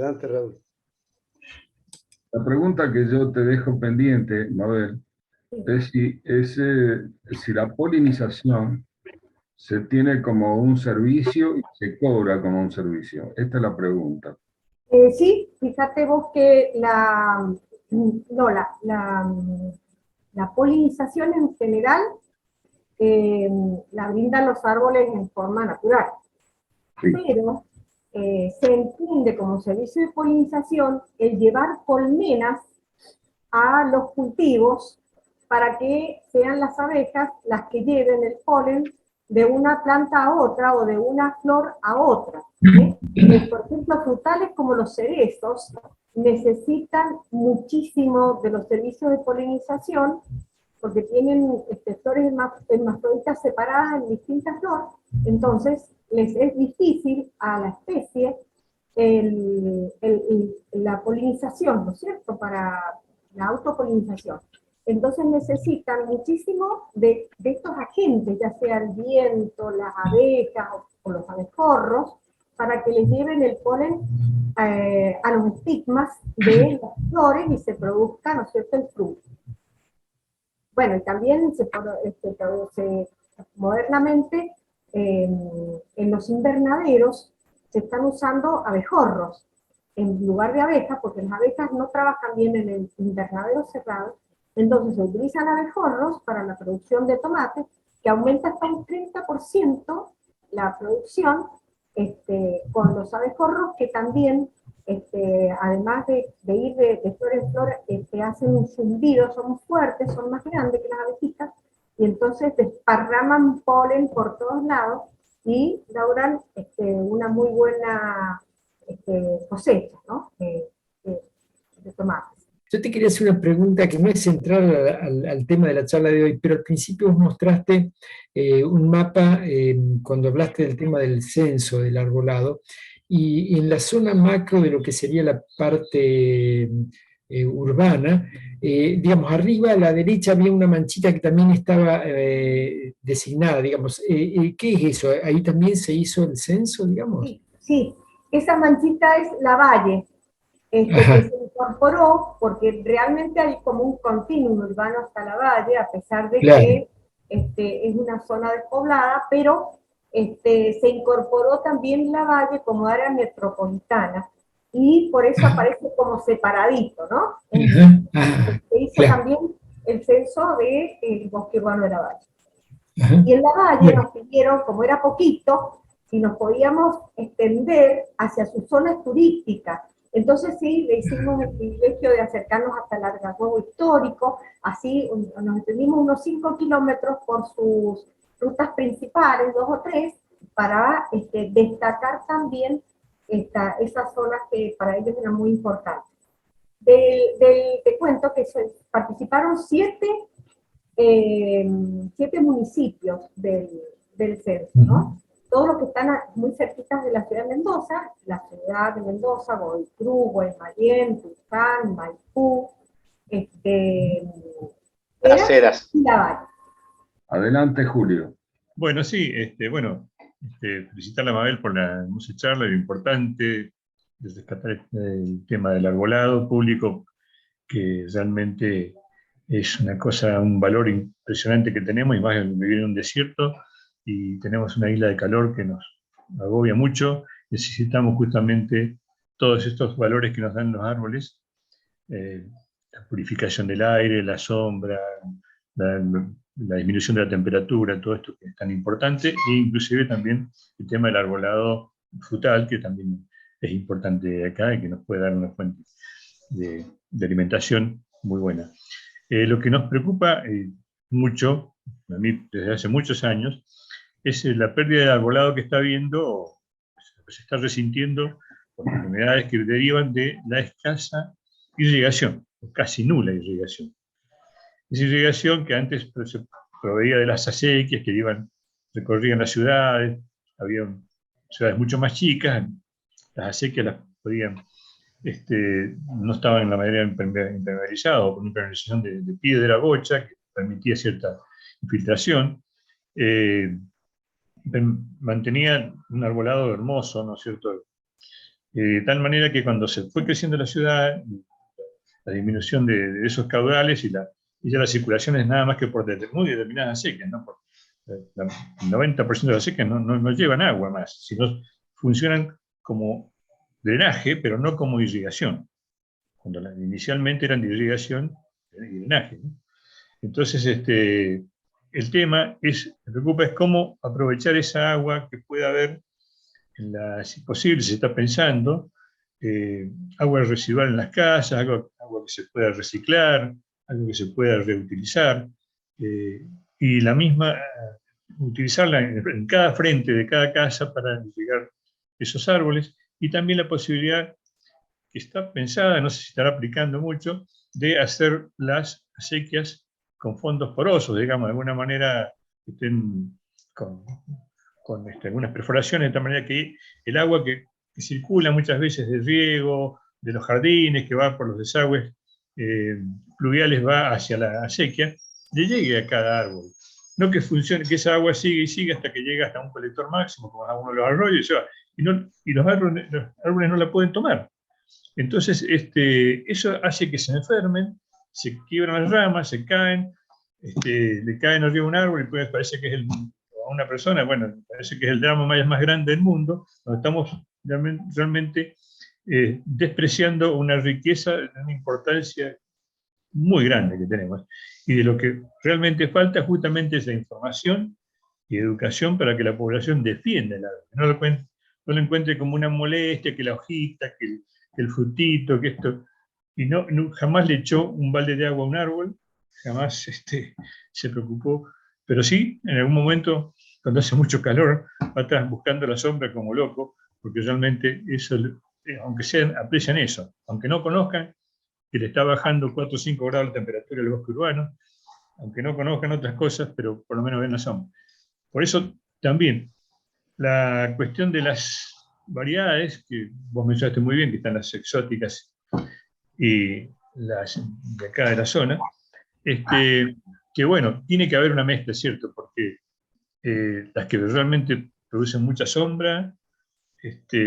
Adelante, Raúl. La pregunta que yo te dejo pendiente, Mabel, es si la polinización se tiene como un servicio y se cobra como un servicio. Esta es la pregunta. Sí, fíjate vos que no, la polinización en general la brindan los árboles en forma natural. Sí. Pero se entiende como servicio de polinización el llevar colmenas a los cultivos para que sean las abejas las que lleven el polen de una planta a otra o de una flor a otra. Por ejemplo, frutales como los cerezos necesitan muchísimo de los servicios de polinización porque tienen flores hermafroditas separadas en distintas flores, entonces les es difícil a la especie la polinización, ¿no es cierto?, para la autopolinización. Entonces necesitan muchísimo de estos agentes, ya sea el viento, las abejas o los abejorros, para que les lleven el polen a los estigmas de las flores y se produzca, ¿no es cierto?, el fruto. Bueno, y también modernamente en los invernaderos se están usando abejorros en lugar de abejas, porque las abejas no trabajan bien en el invernadero cerrado, entonces se utilizan abejorros para la producción de tomate, que aumenta hasta un 30% la producción con los abejorros, que también, además de ir de flor en flor, hacen un zumbido, son fuertes, son más grandes que las abejitas, y entonces desparraman polen por todos lados y logran una muy buena cosecha, ¿no?, de tomates. Yo te quería hacer una pregunta que no es central al tema de la charla de hoy, pero al principio vos mostraste un mapa cuando hablaste del tema del censo del arbolado, y en la zona macro de lo que sería la parte urbana, digamos, arriba a la derecha había una manchita que también estaba designada, digamos. ¿Qué es eso? ¿Ahí también se hizo el censo, digamos? Sí, sí. Esa manchita es la valle. Que se incorporó porque realmente hay como un continuum urbano hasta la valle, a pesar de claro, que es una zona despoblada, pero se incorporó también la valle como área metropolitana, y por eso aparece como separadito, ¿no? Se hizo claro, también el censo del bosque urbano de la valle. ajá. Y en la valle Bueno, nos pidieron, como era poquito, si nos podíamos extender hacia sus zonas turísticas. Entonces sí, le hicimos el privilegio de acercarnos hasta el Algarrobo histórico, así nos extendimos unos 5 kilómetros por sus rutas principales, 2 o 3, para destacar también esas zonas que para ellos eran muy importantes. Te cuento que participaron 7 municipios del censo, ¿no? Todos los que están muy cerquitas de la ciudad de Mendoza, la ciudad de Mendoza, Boicruz, Guaymallén, Tucán, Maipú, Las Heras. y La Valle. Adelante, Julio. Bueno, sí, felicitar a Mabel por la hermosa charla y lo importante de rescatar el tema del arbolado público, que realmente es una cosa, un valor impresionante que tenemos, y más en vivir en un desierto, y tenemos una isla de calor que nos agobia mucho. Necesitamos justamente todos estos valores que nos dan los árboles, la purificación del aire, la sombra, la disminución de la temperatura, todo esto que es tan importante, e inclusive también el tema del arbolado frutal, que también es importante acá y que nos puede dar una fuente de alimentación muy buena. Lo que nos preocupa mucho, a mí desde hace muchos años, es la pérdida de arbolado que está habiendo, se está resintiendo por enfermedades que derivan de la escasa irrigación, o casi nula irrigación. Esa irrigación que antes se proveía de las acequias que recorrían las ciudades, había ciudades mucho más chicas, las acequias las podían, no estaban en la manera impermeabilizada, o con impermeabilización de piedra bocha, que permitía cierta infiltración. Mantenían un arbolado hermoso, ¿no es cierto?, De tal manera que cuando se fue creciendo la ciudad, la disminución de esos caudales y ya la circulación es nada más que por muy determinadas acequias, ¿no? El 90% de las acequias no llevan agua más, sino funcionan como drenaje, pero no como irrigación. Cuando inicialmente eran de irrigación y drenaje, ¿no? Entonces, el tema me preocupa es cómo aprovechar esa agua que pueda haber, si posible, se está pensando, agua residual en las casas, agua que se pueda reciclar, algo que se pueda reutilizar, y la misma, utilizarla en cada frente de cada casa para irrigar esos árboles, y también la posibilidad que está pensada, no sé si estará aplicando mucho, de hacer las acequias con fondos porosos, digamos, de alguna manera que estén con algunas perforaciones, de tal manera que el agua que circula muchas veces de riego, de los jardines, que va por los desagües pluviales, va hacia la acequia, le llegue a cada árbol. No que funcione, que esa agua sigue y sigue hasta que llega hasta un colector máximo, como a uno de los arroyos, y se va. Y los árboles no la pueden tomar. Entonces, eso hace que se enfermen, se quiebran las ramas, se caen, le caen arriba un árbol y parece que es a una persona, bueno, parece que es el drama más grande del mundo, donde estamos realmente despreciando una riqueza de una importancia muy grande que tenemos. Y de lo que realmente falta justamente es la información y educación para que la población defienda el árbol, no lo encuentre como una molestia, que la hojita, que el frutito, que esto, y jamás le echó un balde de agua a un árbol, jamás se preocupó, pero sí, en algún momento, cuando hace mucho calor, va atrás buscando la sombra como loco, porque realmente eso, aunque aprecian eso, aunque no conozcan que le está bajando 4 o 5 grados la temperatura del bosque urbano, aunque no conozcan otras cosas, pero por lo menos ven la sombra. Por eso también la cuestión de las variedades, que vos mencionaste muy bien, que están las exóticas y las de acá de la zona, que bueno, tiene que haber una mezcla, ¿cierto? Porque las que realmente producen mucha sombra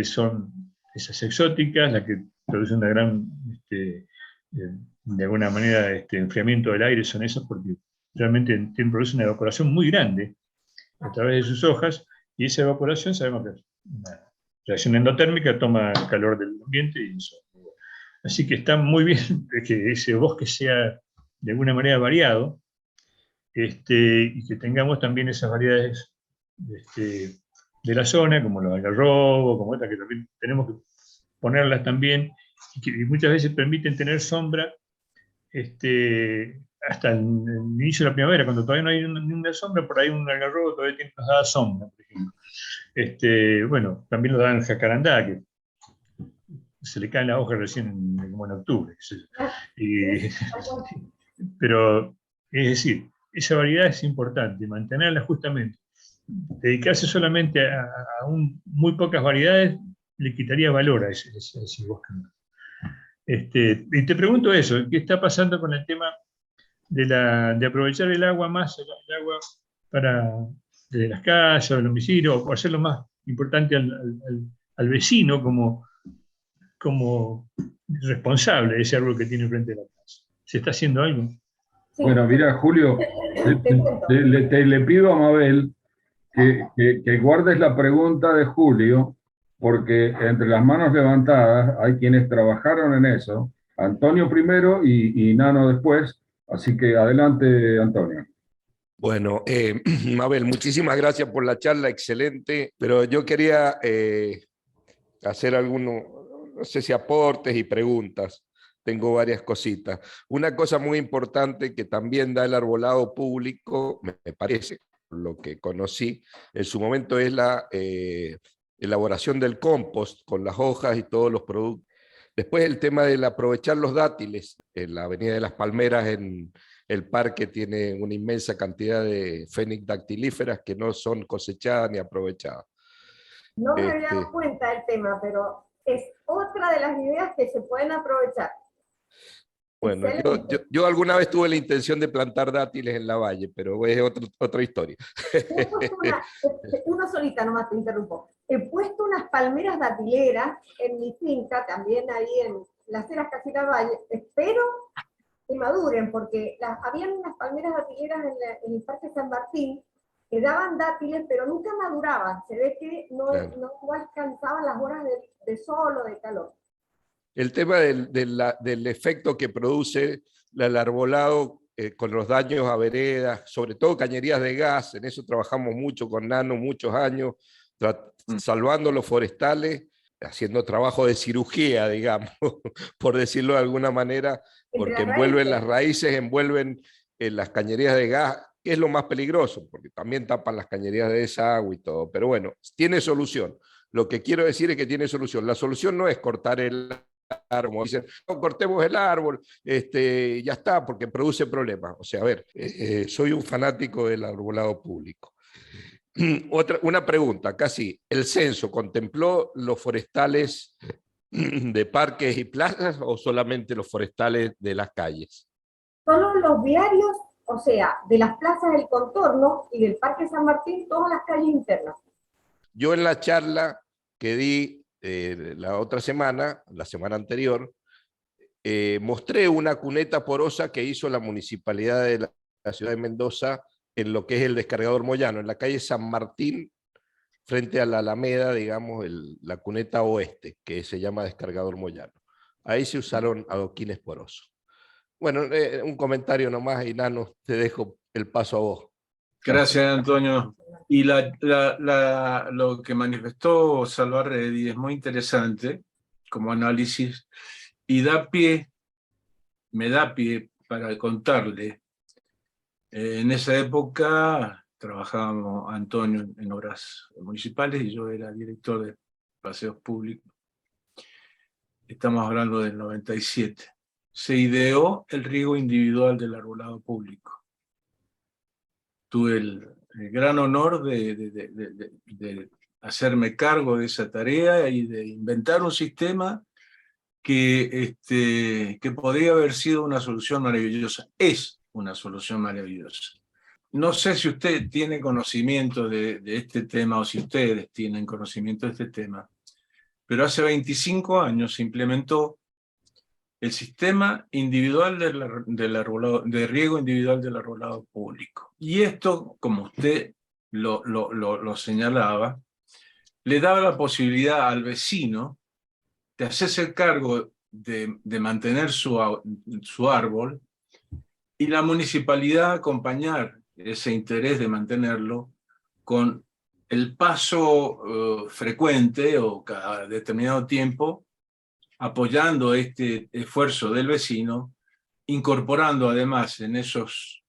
son esas exóticas, las que producen una gran, de alguna manera, enfriamiento del aire, son esas porque realmente producen una evaporación muy grande a través de sus hojas, y esa evaporación sabemos que es una reacción endotérmica, toma el calor del ambiente y eso. Así que está muy bien que ese bosque sea de alguna manera variado, y que tengamos también esas variedades de la zona, como los algarrobos, como estas que también tenemos que ponerlas también, y que muchas veces permiten tener sombra hasta el inicio de la primavera, cuando todavía no hay ninguna sombra, por ahí un algarrobo todavía nos da sombra, por ejemplo. Bueno, también lo dan jacarandá, que se le caen las hojas recién como en octubre. Pero, es decir, esa variedad es importante, mantenerla justamente. Dedicarse solamente a muy pocas variedades le quitaría valor a ese bosque. Y te pregunto eso, ¿qué está pasando con el tema de aprovechar el agua más, el agua de las casas, del domicilio, o hacerlo más importante al vecino como responsable de ese árbol que tiene frente a la casa? ¿Se está haciendo algo? Sí. Bueno, mira, Julio, le pido a Mabel que guardes la pregunta de Julio, porque entre las manos levantadas hay quienes trabajaron en eso, Antonio primero y Nano después, así que adelante, Antonio. Bueno, Mabel, muchísimas gracias por la charla, excelente, pero yo quería hacer algunos, no sé si aportes y preguntas. Tengo varias cositas. Una cosa muy importante que también da el arbolado público, me parece, lo que conocí en su momento, es la elaboración del compost con las hojas y todos los productos. Después el tema del aprovechar los dátiles. En la Avenida de las Palmeras, en el parque, tiene una inmensa cantidad de fénix dactilíferas que no son cosechadas ni aprovechadas. No me había dado cuenta del tema, pero es otra de las ideas que se pueden aprovechar. Bueno, Excelente. yo alguna vez tuve la intención de plantar dátiles en la valle, pero es otra historia. He puesto una solita nomás te interrumpo. He puesto unas palmeras datileras en mi finca, también ahí en las Heras casi la valle. Espero que maduren, porque habían unas palmeras datileras en el Parque San Martín que daban dátiles, pero nunca maduraban. Se ve que Claro. no alcanzaban las horas de sol o de calor. El tema del efecto que produce el arbolado con los daños a veredas, sobre todo cañerías de gas, en eso trabajamos mucho con Nano, muchos años, salvando los forestales, haciendo trabajo de cirugía, digamos, por decirlo de alguna manera, porque envuelven las raíces, envuelven las cañerías de gas, que es lo más peligroso, porque también tapan las cañerías de desagüe y todo. Pero bueno, tiene solución. Lo que quiero decir es que tiene solución. La solución no es cortar el árbol, dicen, no cortemos el árbol, ya está, porque produce problemas. O sea, a ver, soy un fanático del arbolado público. Una pregunta, casi, ¿el censo contempló los forestales de parques y plazas o solamente los forestales de las calles? Solo los viarios, o sea, de las plazas del contorno y del Parque San Martín, todas las calles internas. Yo en la charla que di la otra semana, la semana anterior, mostré una cuneta porosa que hizo la municipalidad de la ciudad de Mendoza en lo que es el descargador Moyano, en la calle San Martín, frente a la Alameda, digamos, la cuneta oeste, que se llama descargador Moyano. Ahí se usaron adoquines porosos. Bueno, un comentario nomás, y Nano, te dejo el paso a vos. Gracias, Antonio. Y lo que manifestó Salvarredi es muy interesante como análisis y me da pie para contarle. En esa época trabajábamos Antonio en obras municipales y yo era director de paseos públicos. Estamos hablando del 97. Se ideó el riego individual del arbolado público. Tuve el gran honor de hacerme cargo de esa tarea y de inventar un sistema que podría haber sido una solución maravillosa. Es una solución maravillosa. No sé si usted tiene conocimiento de este tema o si ustedes tienen conocimiento de este tema, pero hace 25 años se implementó el sistema individual de riego individual del arbolado público. Y esto, como usted lo señalaba, le daba la posibilidad al vecino de hacerse cargo de mantener su árbol y la municipalidad acompañar ese interés de mantenerlo con el paso frecuente o cada determinado tiempo, apoyando este esfuerzo del vecino, incorporando además en esos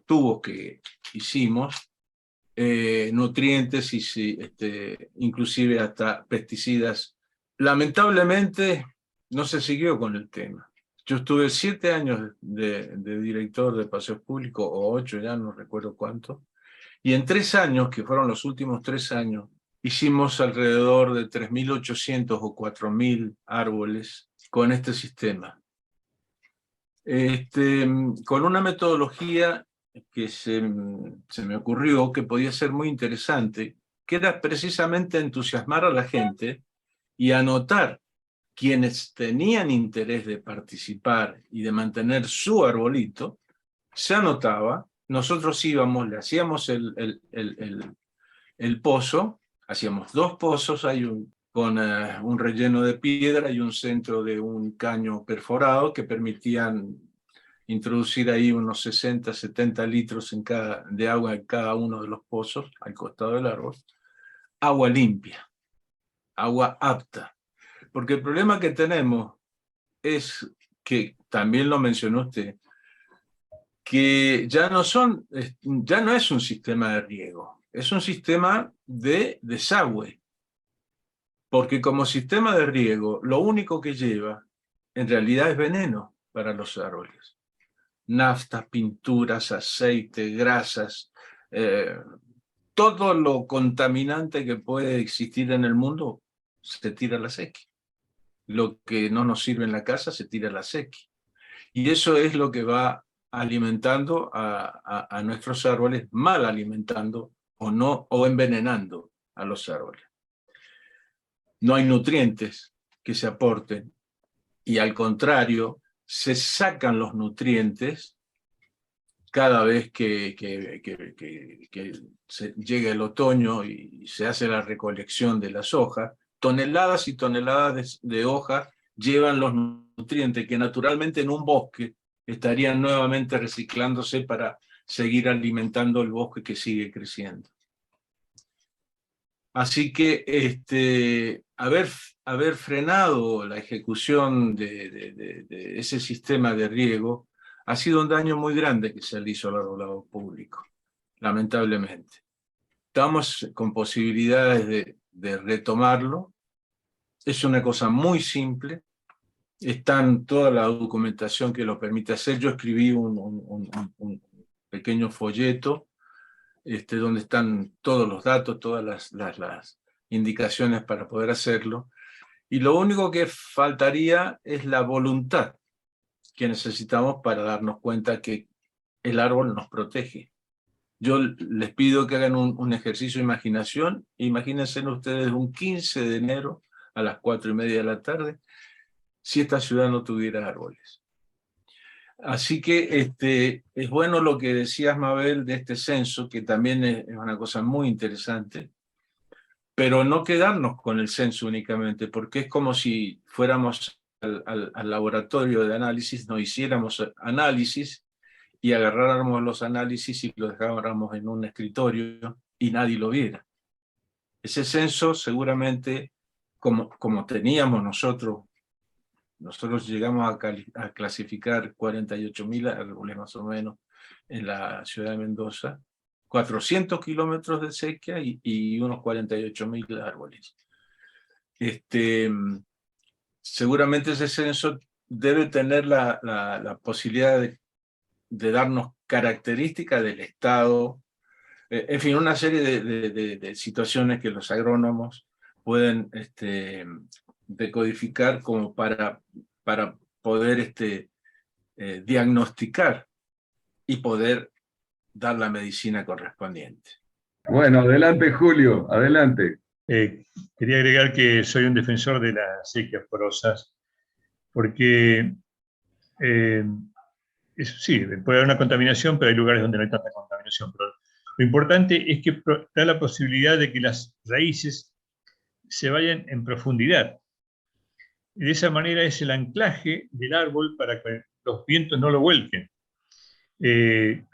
tubos que hicimos nutrientes y inclusive hasta pesticidas. Lamentablemente no se siguió con el tema. Yo estuve 7 años de director de paseos públicos, o 8, ya no recuerdo cuánto, y en 3 años, que fueron los últimos 3 años, hicimos alrededor de 3.800 o 4.000 árboles con este sistema. Con una metodología que se me ocurrió que podía ser muy interesante, que era precisamente entusiasmar a la gente y anotar quienes tenían interés de participar y de mantener su arbolito, se anotaba, nosotros íbamos, le hacíamos el pozo, hacíamos 2 pozos, con un relleno de piedra y un centro de un caño perforado que permitían introducir ahí unos 60, 70 litros de agua en cada uno de los pozos al costado del árbol. Agua limpia, agua apta. Porque el problema que tenemos es que, también lo mencionó usted, que ya no es un sistema de riego, es un sistema de desagüe. Porque como sistema de riego, lo único que lleva, en realidad, es veneno para los árboles. Naftas, pinturas, aceite, grasas, todo lo contaminante que puede existir en el mundo se tira a la sequía. Lo que no nos sirve en la casa se tira a la sequía. Y eso es lo que va alimentando a nuestros árboles, mal alimentando o no, o envenenando a los árboles. No hay nutrientes que se aporten, y al contrario, se sacan los nutrientes cada vez que llega el otoño y se hace la recolección de las hojas. Toneladas y toneladas de hojas llevan los nutrientes que naturalmente en un bosque estarían nuevamente reciclándose para seguir alimentando el bosque que sigue creciendo. Así que haber frenado la ejecución de ese sistema de riego ha sido un daño muy grande que se le hizo al arbolado público, lamentablemente. Estamos con posibilidades de retomarlo. Es una cosa muy simple. Está en toda la documentación que lo permite hacer. Yo escribí un pequeño folleto donde están todos los datos, todas las indicaciones para poder hacerlo. Y lo único que faltaría es la voluntad que necesitamos para darnos cuenta que el árbol nos protege. Yo les pido que hagan un ejercicio de imaginación. Imagínense ustedes un 15 de enero a las 4:30 de la tarde, si esta ciudad no tuviera árboles. Así que es bueno lo que decías, Mabel, de este censo, que también es una cosa muy interesante, pero no quedarnos con el censo únicamente, porque es como si fuéramos al laboratorio de análisis, nos hiciéramos análisis y agarráramos los análisis y los dejáramos en un escritorio y nadie lo viera. Ese censo seguramente, como teníamos nosotros llegamos a clasificar 48.000 árboles más o menos en la ciudad de Mendoza, 400 kilómetros de sequía y unos 48.000 árboles. Seguramente ese censo debe tener la posibilidad de darnos características del estado, en fin, una serie de situaciones que los agrónomos pueden decodificar como para poder diagnosticar y poder dar la medicina correspondiente. Bueno, adelante Julio, adelante. Quería agregar que soy un defensor de las sequías porosas, porque sí, puede haber una contaminación, pero hay lugares donde no hay tanta contaminación. Pero lo importante es que da la posibilidad de que las raíces se vayan en profundidad. Y de esa manera es el anclaje del árbol para que los vientos no lo vuelquen.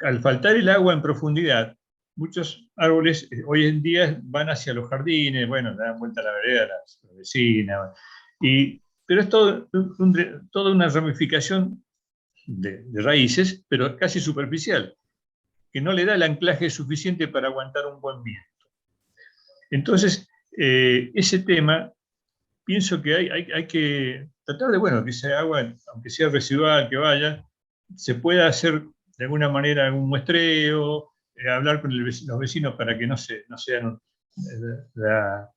Al faltar el agua en profundidad, muchos árboles hoy en día van hacia los jardines, bueno, dan vuelta a la vereda a las vecinas, pero es toda una ramificación de raíces, pero casi superficial, que no le da el anclaje suficiente para aguantar un buen viento. Entonces, ese tema, pienso que hay que tratar de, bueno, que esa agua, aunque sea residual, que vaya, se pueda hacer de alguna manera algún muestreo, hablar con los vecinos para que no sean,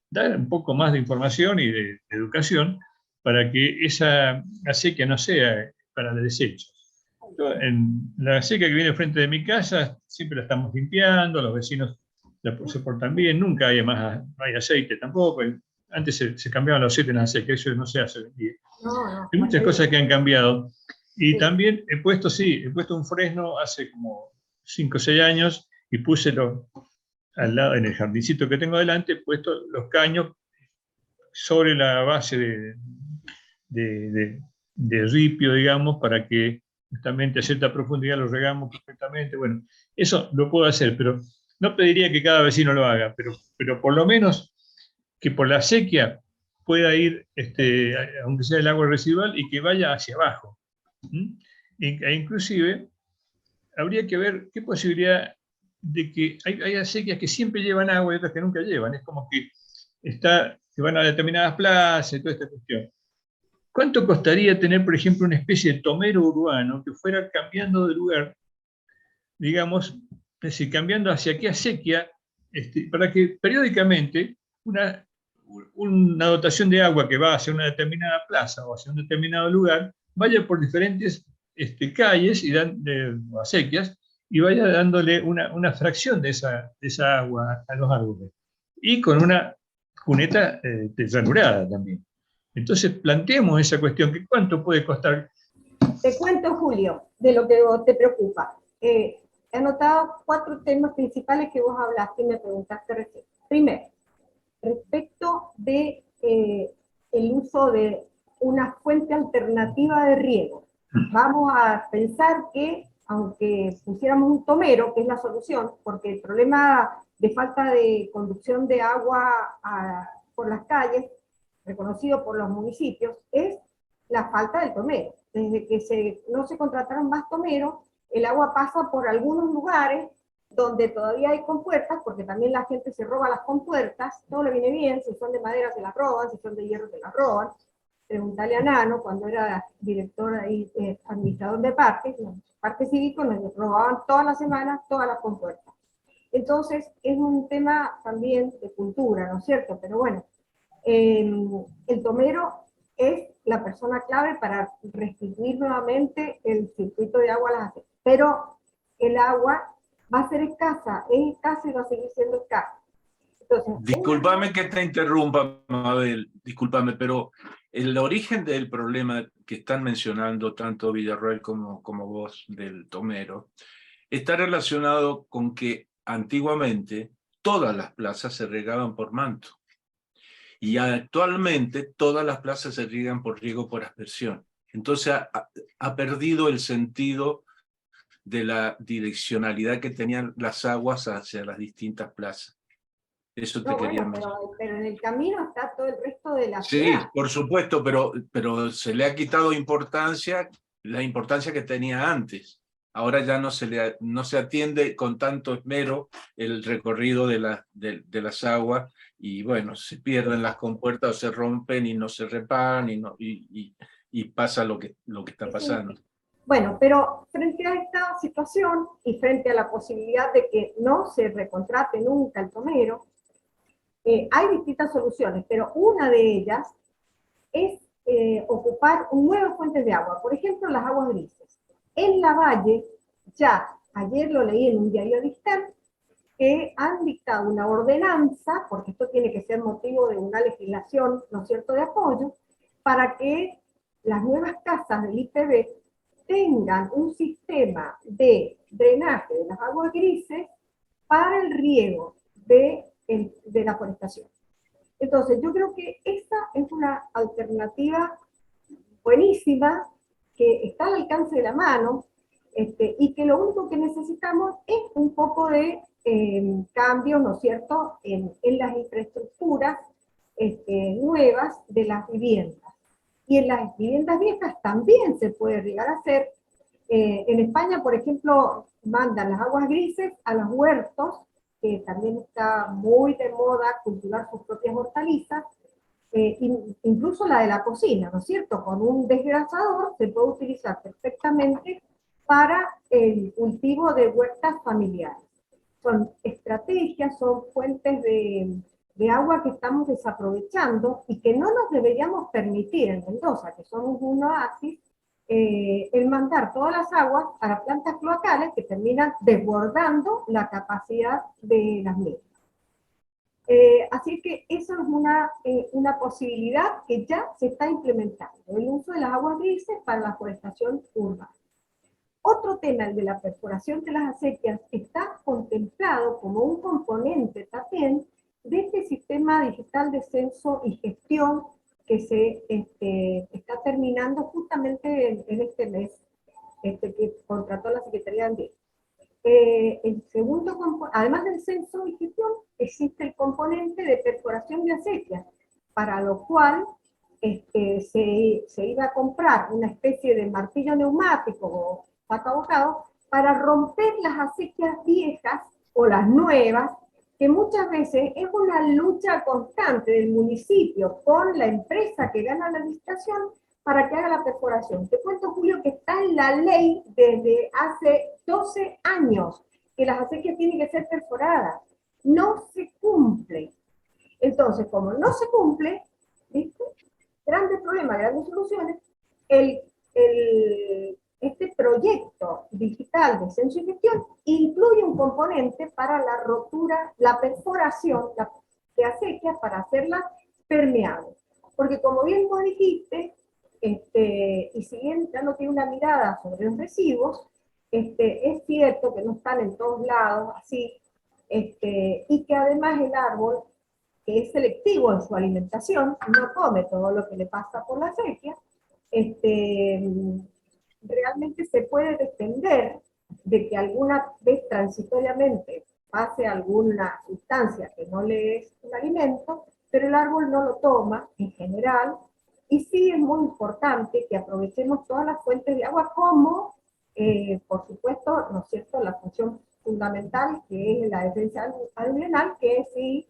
dar un poco más de información y de educación para que la sequía no sea para desechos. En la sequía que viene frente de mi casa, siempre la estamos limpiando, los vecinos se portan bien, nunca hay aceite tampoco. Antes se cambiaban los aceites en aceite, eso no se hace hoy en día. Hay muchas cosas que han cambiado. Y también he puesto un fresno hace como 5 o 6 años y puse al lado, en el jardincito que tengo delante, he puesto los caños sobre la base de ripio, digamos, para que justamente a cierta profundidad lo regamos perfectamente. Bueno, eso lo puedo hacer, pero no pediría que cada vecino lo haga, pero por lo menos que por la sequía pueda ir, aunque sea el agua residual, y que vaya hacia abajo. E inclusive, habría que ver qué posibilidad de que haya sequías que siempre llevan agua y otras que nunca llevan. Es como que van a determinadas plazas y toda esta cuestión. ¿Cuánto costaría tener, por ejemplo, una especie de tomero urbano que fuera cambiando de lugar, digamos, es decir, cambiando hacia qué acequia, para que periódicamente una dotación de agua que va hacia una determinada plaza o hacia un determinado lugar vaya por diferentes calles y acequias, y vaya dándole una fracción de esa agua a los árboles. Y con una cuneta ranurada también. Entonces planteemos esa cuestión, que cuánto puede costar. Te cuento, Julio, de lo que te preocupa. He anotado 4 temas principales que vos hablaste y me preguntaste recién. Primero, respecto de el uso de una fuente alternativa de riego. Vamos a pensar que, aunque pusiéramos un tomero, que es la solución, porque el problema de falta de conducción de agua por las calles, reconocido por los municipios, es la falta del tomero. Desde que no se contrataron más tomeros, el agua pasa por algunos lugares donde todavía hay compuertas, porque también la gente se roba las compuertas, todo le viene bien, si son de madera se las roban, si son de hierro se las roban. Preguntale a Nano, cuando era director ahí, administrador de parques, parque cívico, nos robaban todas las semanas todas las compuertas. Entonces, es un tema también de cultura, ¿no es cierto? Pero bueno, el tomero es la persona clave para restituir nuevamente el circuito de agua a las acequias. Pero el agua va a ser escasa, es escasa y va a seguir siendo escasa. Entonces, discúlpame que te interrumpa, Mabel, discúlpame, pero el origen del problema que están mencionando tanto Villarroel como vos del tomero está relacionado con que antiguamente todas las plazas se regaban por manto y actualmente todas las plazas se riegan por riego por aspersión. Entonces ha perdido el sentido de la direccionalidad que tenían las aguas hacia las distintas plazas. Eso te no, quería bueno, mencionar. pero en el camino está todo el resto de la Sí, ciudad. por supuesto, pero se le ha quitado importancia, la importancia que tenía antes. Ahora ya no se atiende con tanto esmero el recorrido de las aguas y bueno, se pierden las compuertas o se rompen y no se reparan y pasa lo que está pasando. Bueno, pero frente a esta situación y frente a la posibilidad de que no se recontrate nunca el tomero, hay distintas soluciones, pero una de ellas es ocupar nuevas fuentes de agua, por ejemplo, las aguas grises. En Lavalle, ya ayer lo leí en un diario digital, que han dictado una ordenanza, porque esto tiene que ser motivo de una legislación, ¿no es cierto?, de apoyo, para que las nuevas casas del IPB tengan un sistema de drenaje de las aguas grises para el riego de la forestación. Entonces, yo creo que esta es una alternativa buenísima, que está al alcance de la mano, y que lo único que necesitamos es un poco de cambios, ¿no es cierto?, en las infraestructuras nuevas de las viviendas. Y en las viviendas viejas también se puede llegar a hacer. En España, por ejemplo, mandan las aguas grises a los huertos, que también está muy de moda cultivar sus propias hortalizas, incluso la de la cocina, ¿no es cierto? Con un desgrasador se puede utilizar perfectamente para el cultivo de huertas familiares. Son estrategias, son fuentes de agua que estamos desaprovechando y que no nos deberíamos permitir en Mendoza, que somos un oasis, el mandar todas las aguas a las plantas cloacales que terminan desbordando la capacidad de las mismas. Así que eso es una posibilidad que ya se está implementando, el uso de las aguas grises para la forestación urbana. Otro tema, el de la perforación de las acequias, está contemplado como un componente también de este sistema digital de censo y gestión que se está terminando justamente en este mes, que contrató la Secretaría de Ambiente. El segundo componente, además del censo y gestión, existe el componente de perforación de acequias, para lo cual se iba a comprar una especie de martillo neumático o saco abocado para romper las acequias viejas o las nuevas, que muchas veces es una lucha constante del municipio con la empresa que gana la licitación para que haga la perforación. Te cuento, Julio, que está en la ley desde hace 12 años que las acequias tienen que ser perforadas. No se cumple. Entonces, como no se cumple, ¿viste? Grandes problemas, grandes soluciones. Este proyecto digital de censo y gestión incluye un componente para la rotura, la perforación de acequias para hacerlas permeables. Porque como bien vos dijiste, y si bien ya no tiene una mirada sobre los residuos, es cierto que no están en todos lados así, y que además el árbol, que es selectivo en su alimentación, no come todo lo que le pasa por la acequia, realmente se puede defender de que alguna vez transitoriamente pase alguna sustancia que no le es un alimento, pero el árbol no lo toma en general, y sí es muy importante que aprovechemos todas las fuentes de agua como, por supuesto, ¿no es cierto?, la función fundamental que es la defensa aluvional, que sí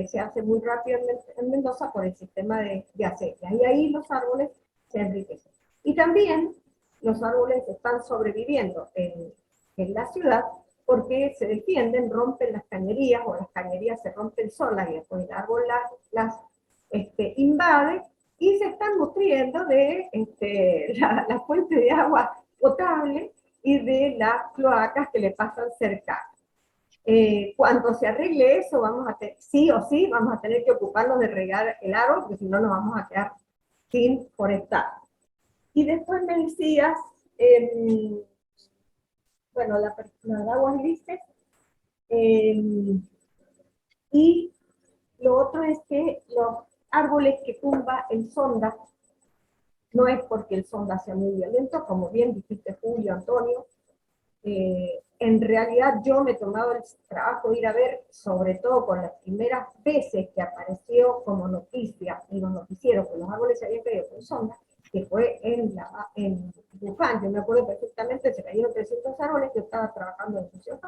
se hace muy rápido en Mendoza por el sistema de acequias, y ahí los árboles se enriquecen. Y también los árboles están sobreviviendo en la ciudad porque se defienden, rompen las cañerías, o las cañerías se rompen solas y después el árbol las invade, y se están nutriendo de la fuente de agua potable y de las cloacas que le pasan cerca. Cuando se arregle eso, sí o sí vamos a tener que ocuparnos de regar el árbol, porque si no nos vamos a quedar sin forestal. Y después me decías, bueno, las aguas grises, y lo otro es que los árboles que tumba el sonda, no es porque el sonda sea muy violento, como bien dijiste Julio, Antonio, en realidad yo me he tomado el trabajo de ir a ver, sobre todo con las primeras veces que apareció como noticia en los noticieros que los árboles se habían caído con sonda, que fue en Wuhan. Yo me acuerdo perfectamente, se cayeron 300 árboles, yo estaba trabajando en Sociedad.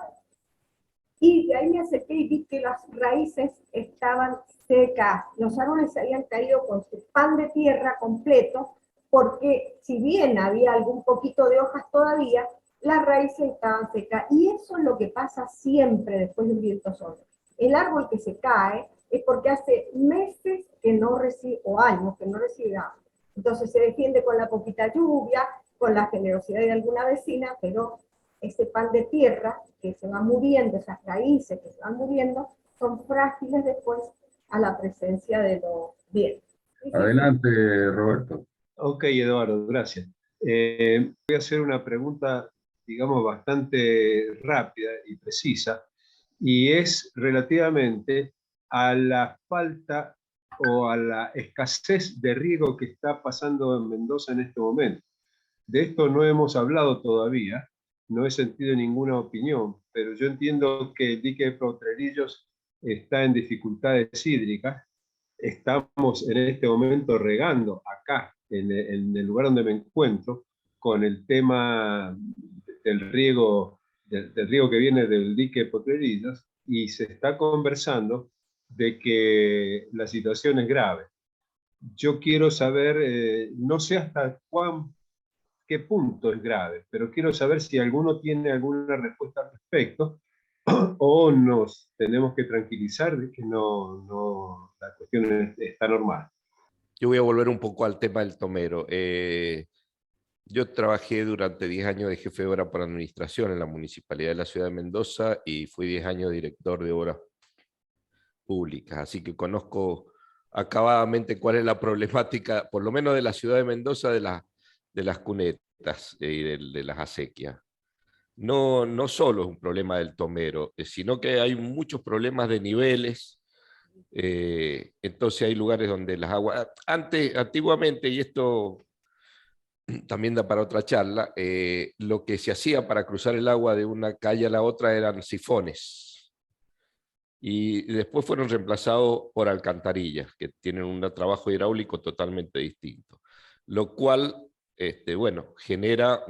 Y de ahí me acerqué y vi que las raíces estaban secas, los árboles se habían caído con su pan de tierra completo, porque si bien había algún poquito de hojas todavía, las raíces estaban secas, y eso es lo que pasa siempre después de un viento solo. El árbol que se cae es porque hace meses que no recibe, o años que no recibe agua. Entonces se defiende con la poquita lluvia, con la generosidad de alguna vecina, pero ese pan de tierra que se va muriendo, esas raíces que se van muriendo, son frágiles después a la presencia de los vientos. Adelante, Roberto. Ok, Eduardo, gracias. Voy a hacer una pregunta, digamos, bastante rápida y precisa, y es relativamente a la falta o a la escasez de riego que está pasando en Mendoza en este momento. De esto no hemos hablado todavía, no he sentido ninguna opinión, pero yo entiendo que el dique de Potrerillos está en dificultades hídricas. Estamos en este momento regando acá, en el lugar donde me encuentro, con el tema del riego que viene del dique Potrerillos, y se está conversando de que la situación es grave. Yo quiero saber, no sé hasta qué punto es grave, pero quiero saber si alguno tiene alguna respuesta al respecto, o nos tenemos que tranquilizar de que la cuestión está normal. Yo voy a volver un poco al tema del tomero. Yo trabajé durante 10 años de jefe de obra por administración en la Municipalidad de la Ciudad de Mendoza y fui 10 años director de obras públicas, así que conozco acabadamente cuál es la problemática, por lo menos de la Ciudad de Mendoza, de las cunetas y de las acequias. No solo es un problema del tomero, sino que hay muchos problemas de niveles. Entonces hay lugares donde las aguas, antiguamente, y esto también da para otra charla, lo que se hacía para cruzar el agua de una calle a la otra eran sifones, y después fueron reemplazados por alcantarillas, que tienen un trabajo hidráulico totalmente distinto, lo cual bueno, genera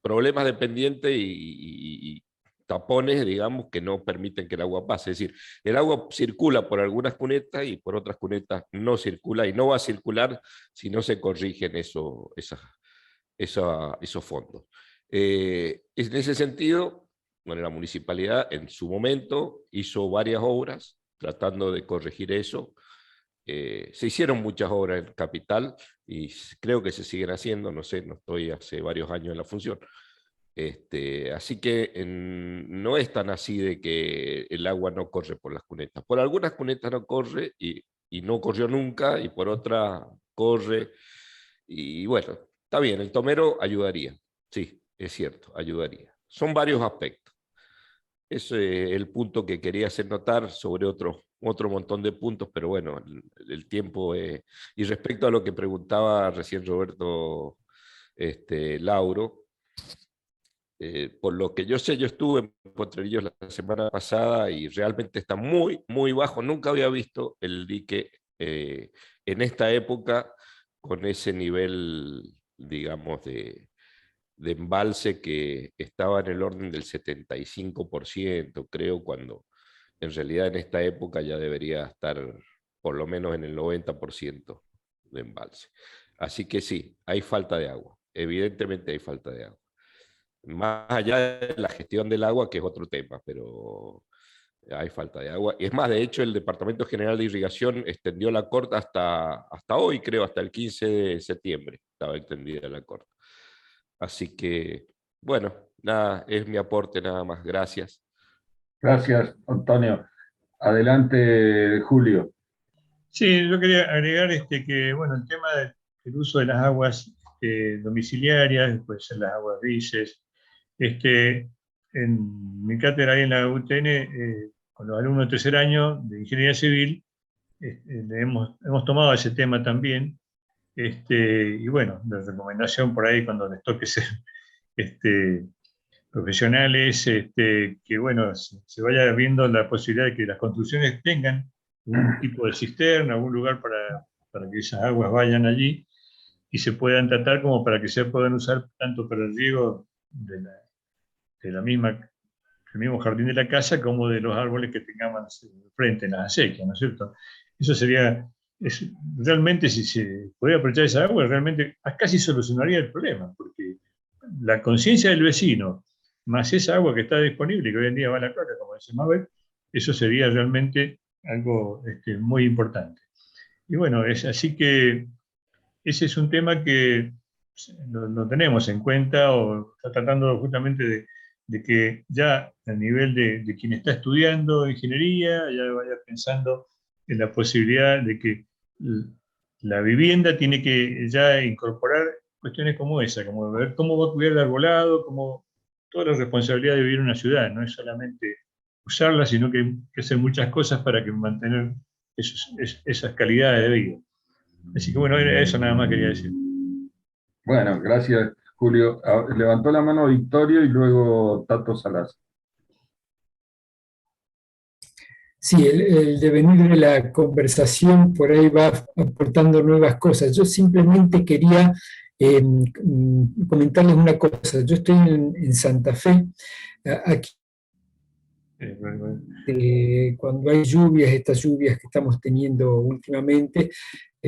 problemas de pendiente y tapones, digamos, que no permiten que el agua pase. Es decir, el agua circula por algunas cunetas y por otras cunetas no circula, y no va a circular si no se corrigen esos fondos. En ese sentido, bueno, la municipalidad en su momento hizo varias obras tratando de corregir eso. se hicieron muchas obras en Capital y creo que se siguen haciendo, no sé, no estoy hace varios años en la función. Así que no es tan así de que el agua no corre por las cunetas. Por algunas cunetas no corre y no corrió nunca, y por otras corre. Y bueno, está bien, el tomero ayudaría. Sí, es cierto, ayudaría. Son varios aspectos. Ese es el punto que quería hacer notar sobre otro montón de puntos, pero bueno, el tiempo es... Y respecto a lo que preguntaba recién Roberto Lauro, por lo que yo sé, yo estuve en Potrerillos la semana pasada y realmente está muy, muy bajo. Nunca había visto el dique en esta época con ese nivel, digamos, de embalse que estaba en el orden del 75%, creo, cuando en realidad en esta época ya debería estar por lo menos en el 90% de embalse. Así que sí, hay falta de agua. Evidentemente hay falta de agua. Más allá de la gestión del agua, que es otro tema, pero hay falta de agua. Y es más, de hecho, el Departamento General de Irrigación extendió la corta hasta hoy, creo, hasta el 15 de septiembre estaba extendida la corta. Así que, bueno, nada, es mi aporte nada más. Gracias. Gracias, Antonio. Adelante, Julio. Sí, yo quería agregar que, bueno, el tema del uso de las aguas domiciliarias, puede ser las aguas grises. En mi cátedra ahí en la UTN, con los alumnos de tercer año de Ingeniería Civil, hemos tomado ese tema también. Y bueno, la recomendación por ahí cuando les toque ser profesionales, que bueno, se vaya viendo la posibilidad de que las construcciones tengan un tipo de cisterna, algún lugar para que esas aguas vayan allí y se puedan tratar como para que se puedan usar tanto para el riego de la misma, del mismo jardín de la casa como de los árboles que tengamos frente en las acequias, ¿no es cierto? Eso sería, realmente si se pudiera aprovechar esa agua, realmente casi solucionaría el problema, porque la conciencia del vecino, más esa agua que está disponible, que hoy en día va a la cloaca, como dice Mabel, eso sería realmente algo muy importante. Y bueno, es así que ese es un tema que lo tenemos en cuenta o está tratando justamente de que ya a nivel de quien está estudiando ingeniería, ya vaya pensando en la posibilidad de que la vivienda tiene que ya incorporar cuestiones como esa, como ver cómo va a cuidar el arbolado, como toda la responsabilidad de vivir en una ciudad, no es solamente usarla, sino que hay que hacer muchas cosas para que mantener esas calidades de vida. Así que bueno, eso nada más quería decir. Bueno, gracias, Julio. Levantó la mano Victorio y luego Tato Salazar. Sí, el devenir de la conversación por ahí va aportando nuevas cosas. Yo simplemente quería comentarles una cosa. Yo estoy en Santa Fe. Aquí, cuando hay lluvias, estas lluvias que estamos teniendo últimamente,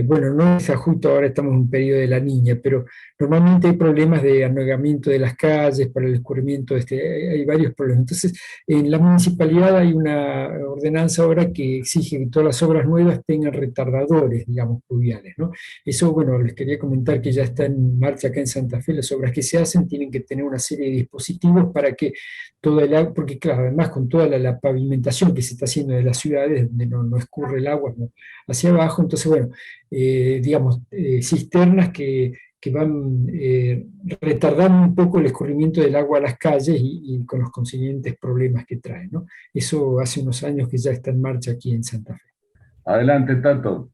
bueno, no es justo ahora estamos en un periodo de la niña, pero normalmente hay problemas de anegamiento de las calles, para el escurrimiento, hay varios problemas. Entonces, en la municipalidad hay una ordenanza ahora que exige que todas las obras nuevas tengan retardadores, digamos, pluviales, ¿no? Eso, bueno, les quería comentar que ya está en marcha acá en Santa Fe. Las obras que se hacen tienen que tener una serie de dispositivos para que todo el agua, porque claro, además con toda la pavimentación que se está haciendo de las ciudades, donde no escurre el agua, ¿no?, hacia abajo, entonces, bueno, digamos, cisternas que van retardando un poco el escurrimiento del agua a las calles y con los consiguientes problemas que trae, ¿no? Eso hace unos años que ya está en marcha aquí en Santa Fe. Adelante, Tato.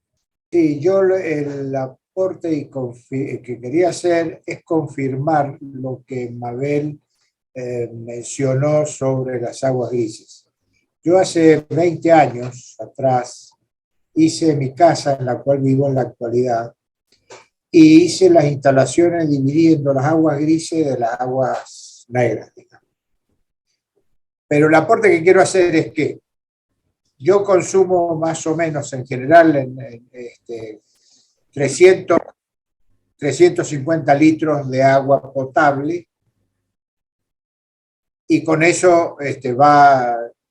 Sí, yo el aporte que quería hacer es confirmar lo que Mabel mencionó sobre las aguas grises. Yo hace 20 años atrás hice mi casa en la cual vivo en la actualidad y hice las instalaciones dividiendo las aguas grises de las aguas negras, digamos. Pero el aporte que quiero hacer es que yo consumo más o menos en general 350 litros de agua potable y con eso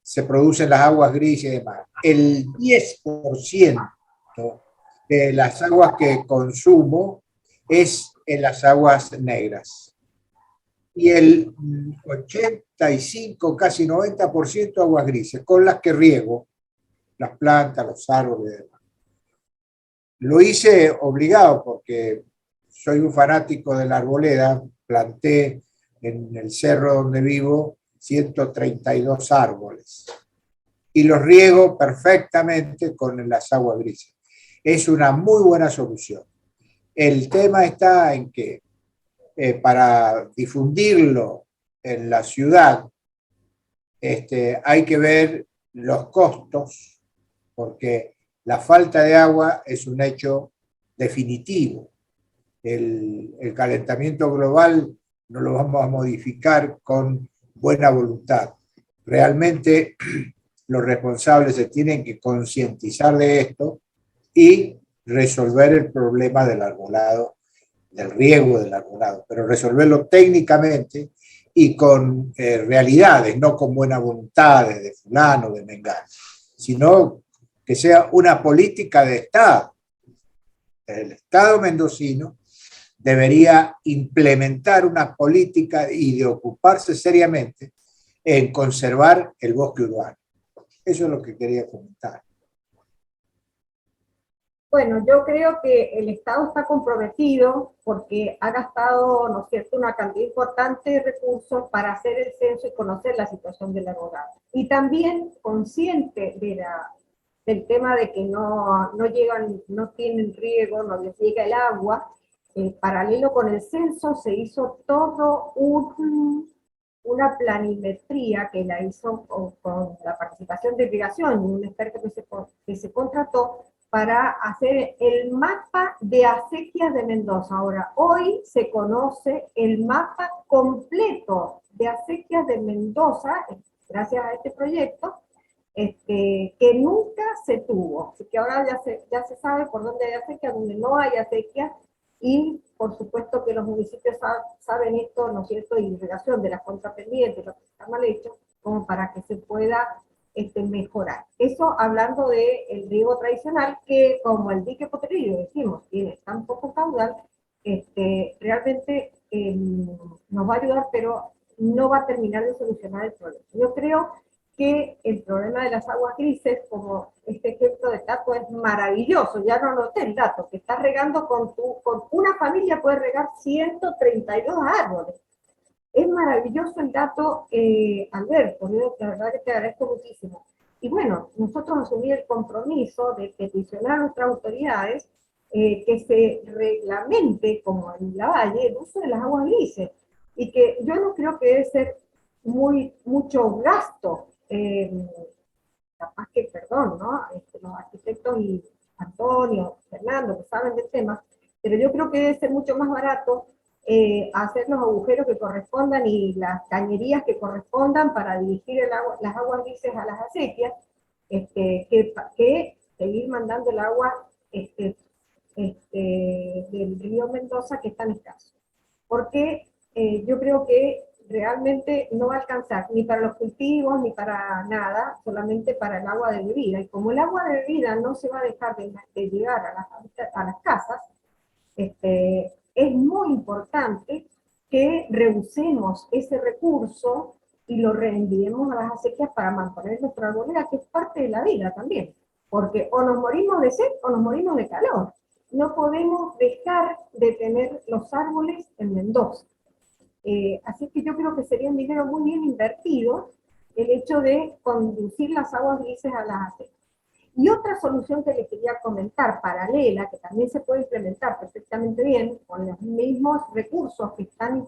se producen las aguas grises y demás. El 10% ¿no? Las aguas que consumo es en las aguas negras. Y el 85, casi 90% aguas grises, con las que riego las plantas, los árboles y demás. Lo hice obligado porque soy un fanático de la arboleda, planté en el cerro donde vivo 132 árboles y los riego perfectamente con las aguas grises. Es una muy buena solución. El tema está en que para difundirlo en la ciudad hay que ver los costos, porque la falta de agua es un hecho definitivo. El calentamiento global no lo vamos a modificar con buena voluntad. Realmente los responsables se tienen que concientizar de esto y resolver el problema del arbolado, del riego del arbolado, pero resolverlo técnicamente y con realidades, no con buena voluntad de fulano, de mengano, sino que sea una política de Estado. El Estado mendocino debería implementar una política y de ocuparse seriamente en conservar el bosque urbano. Eso es lo que quería comentar. Bueno, yo creo que el Estado está comprometido porque ha gastado, ¿no es cierto?, una cantidad importante de recursos para hacer el censo y conocer la situación del arbolado. Y también consciente del tema de que no llegan, no tienen riego, no les llega el agua. Paralelo con el censo se hizo todo una planimetría que la hizo con la participación de irrigación y un experto que se contrató para hacer el mapa de acequias de Mendoza. Ahora, hoy se conoce el mapa completo de acequias de Mendoza, gracias a este proyecto, que nunca se tuvo. Así que ahora ya se sabe por dónde hay acequias, dónde no hay acequias, y por supuesto que los municipios saben esto, ¿no es cierto?, y irrigación de las contrapendientes, lo que está mal hecho, como para que se pueda mejorar. Eso hablando del riego tradicional, que como el dique Potrerillo, decimos, tiene tan poco caudal, realmente nos va a ayudar, pero no va a terminar de solucionar el problema. Yo creo que el problema de las aguas grises, como este ejemplo de Tato, es maravilloso. Ya no noté el dato, que estás regando con una familia puede regar 132 árboles. Es maravilloso el dato, Alberto, yo la verdad que te agradezco muchísimo. Y bueno, nosotros asumimos el compromiso de peticionar a nuestras autoridades que se reglamente, como en la Valle, el uso de las aguas grises. Y que yo no creo que debe ser mucho gasto, capaz que, perdón, ¿no? Los arquitectos y Antonio, Fernando, que saben del tema, pero yo creo que debe ser mucho más barato hacer los agujeros que correspondan y las cañerías que correspondan para dirigir las aguas grises a las acequias, que seguir mandando el agua del río Mendoza, que es tan escaso. Porque yo creo que realmente no va a alcanzar ni para los cultivos ni para nada, solamente para el agua de bebida. Y como el agua de bebida no se va a dejar de llegar a las casas, es muy importante que reusemos ese recurso y lo reenviemos a las acequias para mantener nuestra arboleda, que es parte de la vida también. Porque o nos morimos de sed o nos morimos de calor. No podemos dejar de tener los árboles en Mendoza. Así que yo creo que sería un dinero muy bien invertido el hecho de conducir las aguas grises a las acequias. Y otra solución que les quería comentar, paralela, que también se puede implementar perfectamente bien, con los mismos recursos que están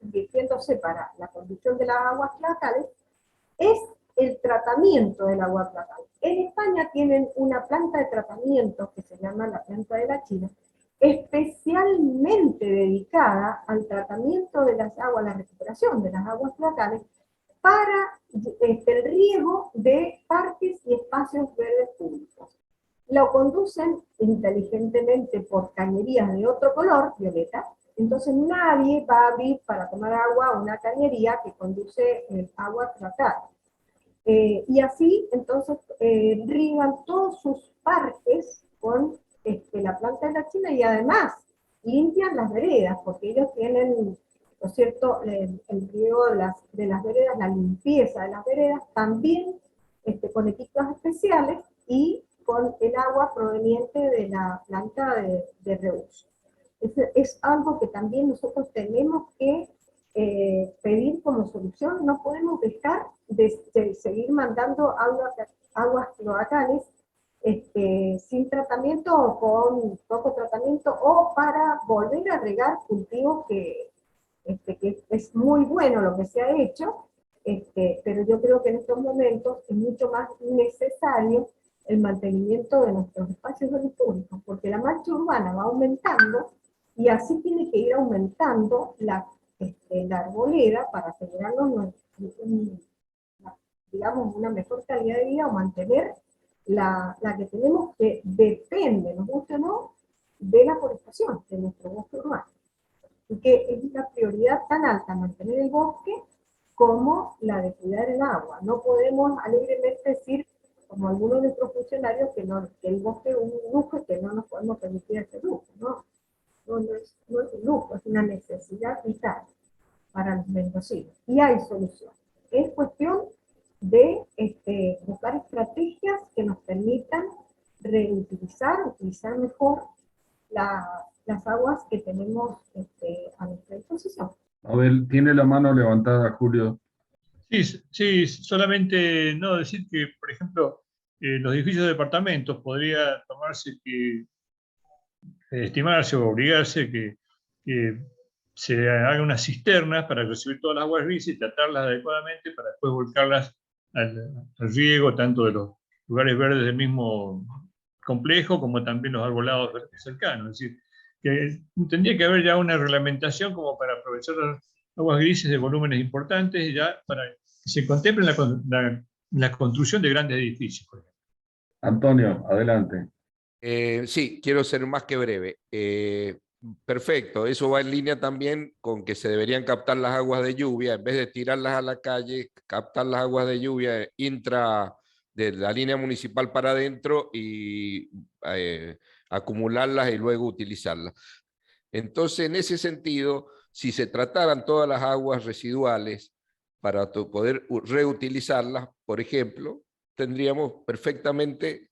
invirtiéndose para la conducción de las aguas cloacales, es el tratamiento del agua cloacal. En España tienen una planta de tratamiento que se llama la planta de la China, especialmente dedicada al tratamiento de las aguas, la recuperación de las aguas cloacales, para el riego de parques y espacios verdes públicos. Lo conducen inteligentemente por cañerías de otro color, violeta, entonces nadie va a abrir para tomar agua una cañería que conduce agua tratada. Y así, entonces, riegan todos sus parques con la planta de la China, y además limpian las veredas, porque ellos tienen, ¿no es cierto?, el riego de las veredas, la limpieza de las veredas, también con equipos especiales y con el agua proveniente de la planta de reuso. Es algo que también nosotros tenemos que pedir como solución. No podemos dejar de seguir mandando aguas cloacales sin tratamiento o con poco tratamiento, o para volver a regar cultivos que es muy bueno lo que se ha hecho, pero yo creo que en estos momentos es mucho más necesario el mantenimiento de nuestros espacios públicos, porque la mancha urbana va aumentando y así tiene que ir aumentando la arboleda para asegurarnos digamos, una mejor calidad de vida, o mantener la que tenemos, que depende, nos guste o no, de la forestación de nuestro bosque urbano. Y que es una prioridad tan alta mantener el bosque como la de cuidar el agua. No podemos alegremente decir, como algunos de nuestros funcionarios, que el bosque es un lujo y que no nos podemos permitir ese lujo. No es un lujo, es una necesidad vital para los mendocinos. Y hay solución. Es cuestión de buscar estrategias que nos permitan utilizar mejor las aguas que tenemos a nuestra disposición. Mabel, tiene la mano levantada, Julio. Sí, solamente no decir que, por ejemplo, los edificios de departamentos podría tomarse que, estimarse o obligarse que se hagan unas cisternas para recibir todas las aguas grises y tratarlas adecuadamente para después volcarlas al riego, tanto de los lugares verdes del mismo complejo como también los arbolados cercanos. Es decir, que tendría que haber ya una reglamentación como para aprovechar las aguas grises de volúmenes importantes, y ya para que se contemple la construcción de grandes edificios. Antonio, adelante. Sí, quiero ser más que breve. Perfecto, eso va en línea también con que se deberían captar las aguas de lluvia, en vez de tirarlas a la calle, captar las aguas de lluvia intra de la línea municipal para adentro y acumularlas y luego utilizarlas. Entonces, en ese sentido, si se trataran todas las aguas residuales para poder reutilizarlas, por ejemplo, tendríamos perfectamente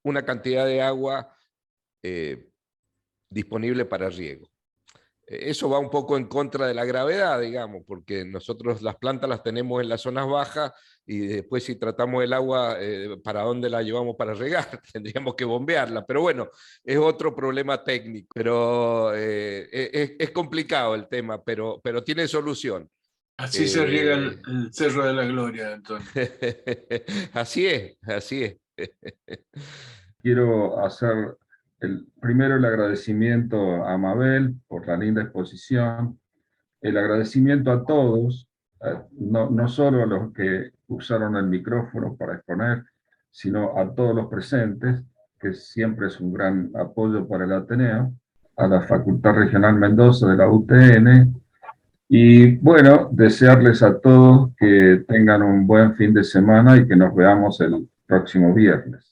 una cantidad de agua disponible para riego. Eso va un poco en contra de la gravedad, digamos, porque nosotros las plantas las tenemos en las zonas bajas y después si tratamos el agua, ¿para dónde la llevamos para regar? Tendríamos que bombearla, pero bueno, es otro problema técnico, pero es complicado el tema, pero tiene solución. Así se riega el Cerro de la Gloria, Antonio. Así es, así es. Quiero hacer primero el agradecimiento a Mabel por la linda exposición, el agradecimiento a todos, no solo a los que usaron el micrófono para exponer, sino a todos los presentes, que siempre es un gran apoyo para el Ateneo, a la Facultad Regional Mendoza de la UTN, y bueno, desearles a todos que tengan un buen fin de semana y que nos veamos el próximo viernes.